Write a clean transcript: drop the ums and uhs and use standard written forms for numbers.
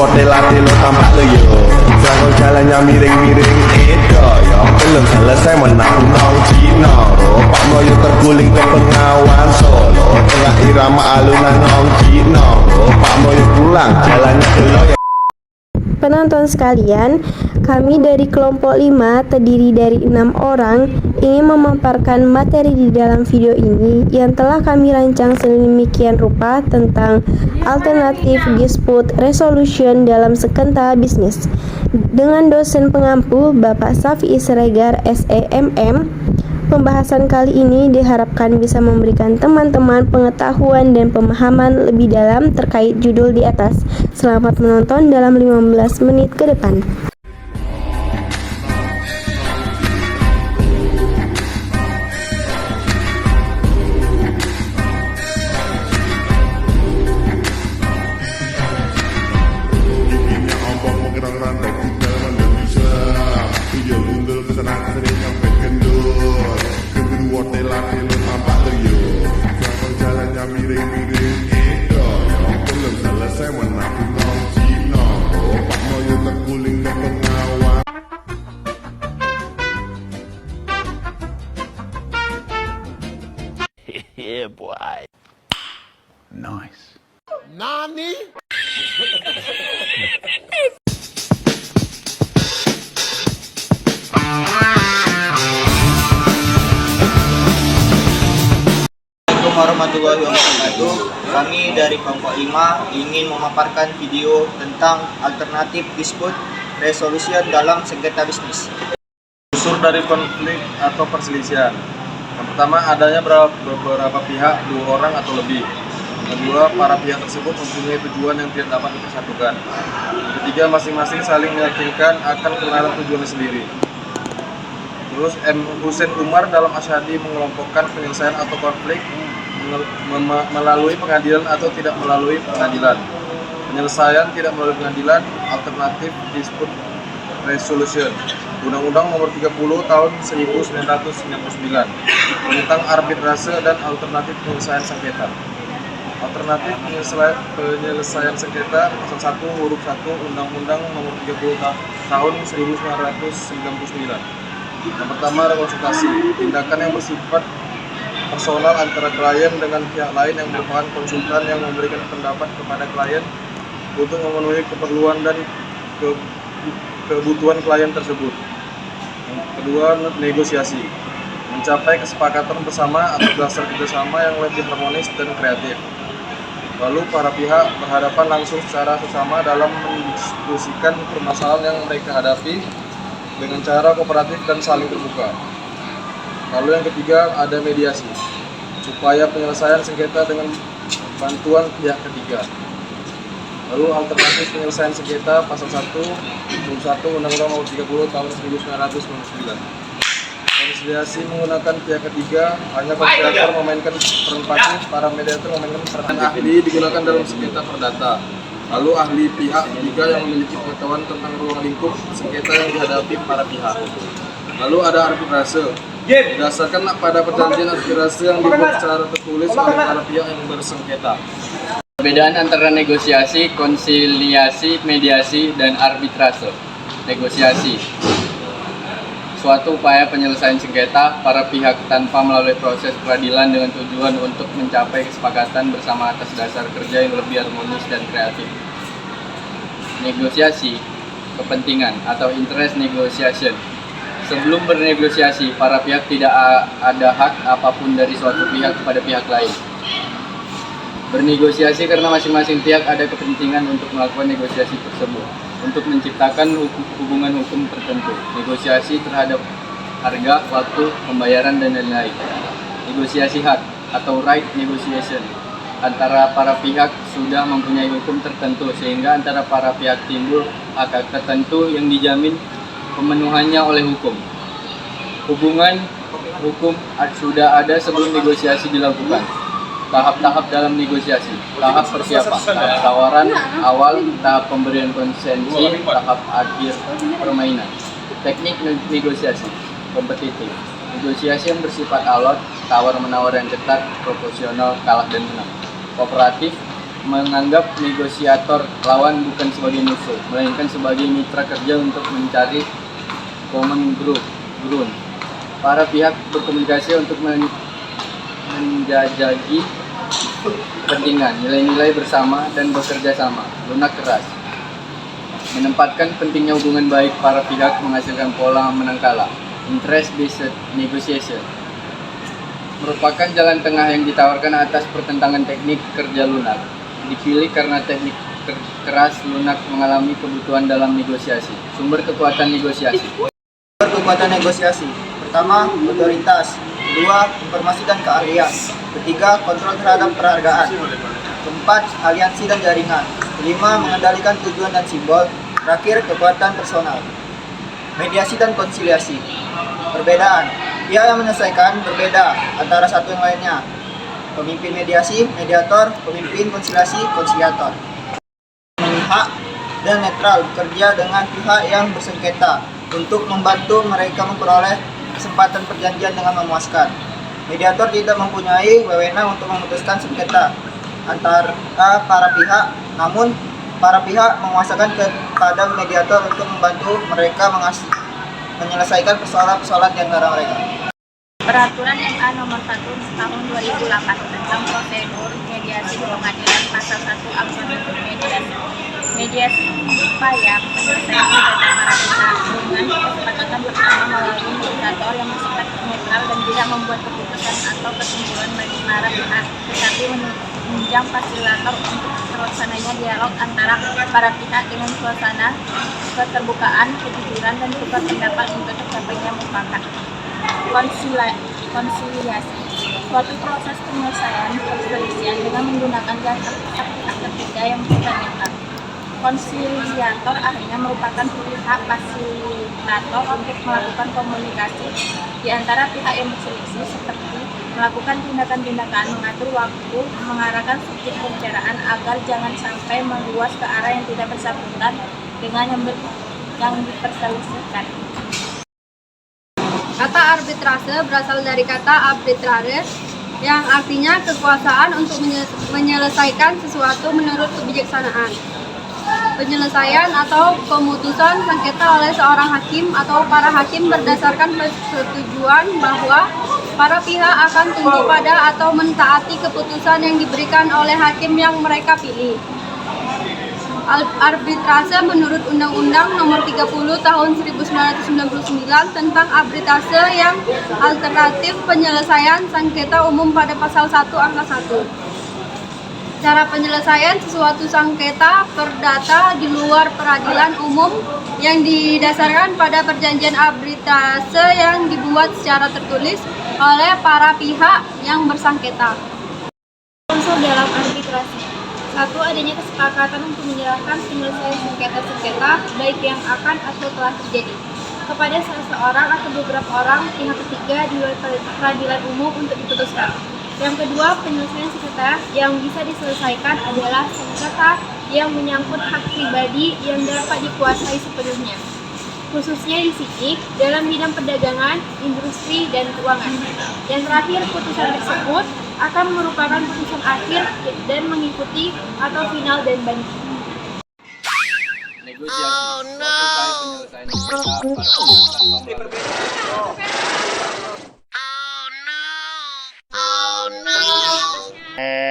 latih lo tampak lo yo. Jangan jalannya miring-miring itu yo. Belum selesai menang nong Cino. Pak Moyo terguling ke Bengawan Solo. Tengah irama alunan nong Cino. Pak Moyo pulang jalannya ke lo ya. Penonton sekalian, kami dari kelompok 5 terdiri dari 6 orang ingin memaparkan materi di dalam video ini yang telah kami rancang sedemikian rupa tentang alternatif dispute resolution dalam sengketa bisnis dengan dosen pengampu Bapak Safi Siregar SEMM. Pembahasan kali ini diharapkan bisa memberikan teman-teman pengetahuan dan pemahaman lebih dalam terkait judul di atas. Selamat menonton dalam 15 menit ke depan. Yeah, boy. Nice. Nani? Assalamualaikum warahmatullahi wabarakatuh. Kami dari kelompok 5 ingin memaparkan video tentang alternatif dispute resolution dalam sengketa bisnis. Unsur dari konflik atau perselisihan. Yang pertama, adanya beberapa pihak, 2 orang atau lebih. Yang kedua, para pihak tersebut mempunyai tujuan yang tidak dapat dipersatukan. Yang ketiga, masing-masing saling meyakinkan akan kebenaran tujuannya sendiri. Terus M. Hussein Umar dalam Asyhadi mengelompokkan penyelesaian atau konflik melalui pengadilan atau tidak melalui pengadilan. Penyelesaian tidak melalui pengadilan, alternatif dispute resolution. Undang-Undang Nomor 30 Tahun 1999 tentang arbitrase dan alternatif penyelesaian sengketa. Alternatif penyelesaian sengketa pasal 1 huruf 1 Undang-Undang Nomor 30 Tahun 1999. Yang pertama, rekonsultasi, tindakan yang bersifat personal antara klien dengan pihak lain yang merupakan konsultan yang memberikan pendapat kepada klien untuk memenuhi keperluan dan kebutuhan klien tersebut. Yang kedua, negosiasi, mencapai kesepakatan bersama atau dasar kerjasama yang lebih harmonis dan kreatif. Lalu para pihak berhadapan langsung secara sesama dalam mendiskusikan permasalahan yang mereka hadapi dengan cara kooperatif dan saling terbuka. Lalu yang ketiga, ada mediasi, supaya penyelesaian sengketa dengan bantuan pihak ketiga. Lalu alternatif penyelesaian sengketa pasal 1 huruf 1 Undang-Undang Nomor 30 Tahun 1999. Konsiliasi menggunakan pihak ketiga, hanya konsiliator memainkan peran pasif, para mediator memainkan peran ahli digunakan dalam sengketa perdata. Lalu ahli pihak ketiga yang memiliki pengetahuan tentang ruang lingkup sengketa yang dihadapi para pihak. Lalu ada arbitrase, berdasarkan pada perjanjian arbitrase yang dibuat secara tertulis oleh para pihak yang bersengketa. Perbedaan antara negosiasi, konsiliasi, mediasi, dan arbitrase. Negosiasi, suatu upaya penyelesaian sengketa para pihak tanpa melalui proses peradilan dengan tujuan untuk mencapai kesepakatan bersama atas dasar kerja yang lebih harmonis dan kreatif. Negosiasi, kepentingan atau interest negotiation. Sebelum bernegosiasi, para pihak tidak ada hak apapun dari suatu pihak kepada pihak lain. Bernegosiasi karena masing-masing pihak ada kepentingan untuk melakukan negosiasi tersebut untuk menciptakan hubungan hukum tertentu. Negosiasi terhadap harga, waktu, pembayaran, dan lain-lain. Negosiasi hak atau right negotiation. Antara para pihak sudah mempunyai hukum tertentu sehingga antara para pihak timbul hak tertentu yang dijamin pemenuhannya oleh hukum. Hubungan hukum sudah ada sebelum negosiasi dilakukan. Tahap-tahap dalam negosiasi, tahap persiapan, tahap tawaran awal, tahap pemberian konsensi, tahap akhir permainan. Teknik negosiasi, kompetitif, negosiasi yang bersifat alot, tawar-menawar yang ketat, proporsional, kalah dan menang. Kooperatif, menganggap negosiator lawan bukan sebagai musuh, melainkan sebagai mitra kerja untuk mencari common ground. Para pihak berkomunikasi untuk menjajaki kepentingan, nilai-nilai bersama dan bekerja sama, lunak keras. Menempatkan pentingnya hubungan baik para pihak menghasilkan pola menang kalah, interest-based negotiation. Merupakan jalan tengah yang ditawarkan atas pertentangan teknik kerja lunak. Dipilih karena teknik keras lunak mengalami kebutuhan dalam negosiasi. Sumber kekuatan negosiasi. Kekuatan negosiasi. Pertama, otoritas. Kedua, informasi dan keahlian. Ketiga, kontrol terhadap perhargaan. Keempat, aliansi dan jaringan. Kelima, mengendalikan tujuan dan simbol. Terakhir, kekuatan personal. Mediasi dan konsiliasi. Perbedaan. Pihak yang menyelesaikan berbeda antara satu yang lainnya. Pemimpin mediasi, mediator, pemimpin konsiliasi, konsiliator. Memihak dan netral bekerja dengan pihak yang bersengketa untuk membantu mereka memperoleh kesempatan perjanjian dengan memuaskan. Mediator tidak mempunyai wewenang untuk memutuskan sengketa antara para pihak, namun para pihak menguasakan kepada mediator untuk membantu mereka menyelesaikan persoalan-persoalan di antara mereka. Peraturan MA nomor 1 tahun 2008 tentang prosedur mediasi di pengadilan pasal 1 Anggaran mediasi. Mediasi upaya penyelesaian sengketa para pihak dengan kesepakatan bersama melalui mediator yang bersifat netral dan tidak membuat keputusan atau kesimpulan bagi para pihak, tetapi menunjang fasilitator untuk terlaksananya dialog antara para pihak dengan suasana keterbukaan, kejujuran, dan tukar pendapat untuk tercapainya mufakat. Konsiliasi, suatu proses penyelesaian perselisihan dengan menggunakan pihak ketiga yang bersangkutan. Konsiliator akhirnya merupakan pihak fasilitator untuk melakukan komunikasi di antara pihak yang berselisih, seperti melakukan tindakan-tindakan, mengatur waktu, mengarahkan subjek pembicaraan agar jangan sampai meluas ke arah yang tidak bersangkutan dengan yang diperselisihkan. Kata arbitrase berasal dari kata arbitrare yang artinya kekuasaan untuk menyelesaikan sesuatu menurut kebijaksanaan. Penyelesaian atau pemutusan sengketa oleh seorang hakim atau para hakim berdasarkan persetujuan bahwa para pihak akan tunduk pada atau mentaati keputusan yang diberikan oleh hakim yang mereka pilih. Arbitrase menurut Undang-Undang Nomor 30 Tahun 1999 tentang arbitrase yang alternatif penyelesaian sengketa umum pada pasal 1 angka 1. Cara penyelesaian sesuatu sengketa perdata di luar peradilan umum yang didasarkan pada perjanjian arbitrase yang dibuat secara tertulis oleh para pihak yang bersengketa. Unsur dalam arbitrasi. 1. Adanya kesepakatan untuk menyerahkan penyelesaian sengketa-sengketa baik yang akan atau telah terjadi kepada seseorang atau beberapa orang pihak ketiga di luar peradilan umum untuk diputuskan. Yang kedua, penyelesaian sengketa yang bisa diselesaikan adalah sengketa yang menyangkut hak pribadi yang dapat dikuasai sepenuhnya, khususnya di SIKIK dalam bidang perdagangan, industri, dan keuangan. Yang terakhir, putusan tersebut akan merupakan putusan akhir dan mengikuti atau final dan banding. Negosiasi. Suatu upaya penyelesaian sengketa para pihak tanpa melalui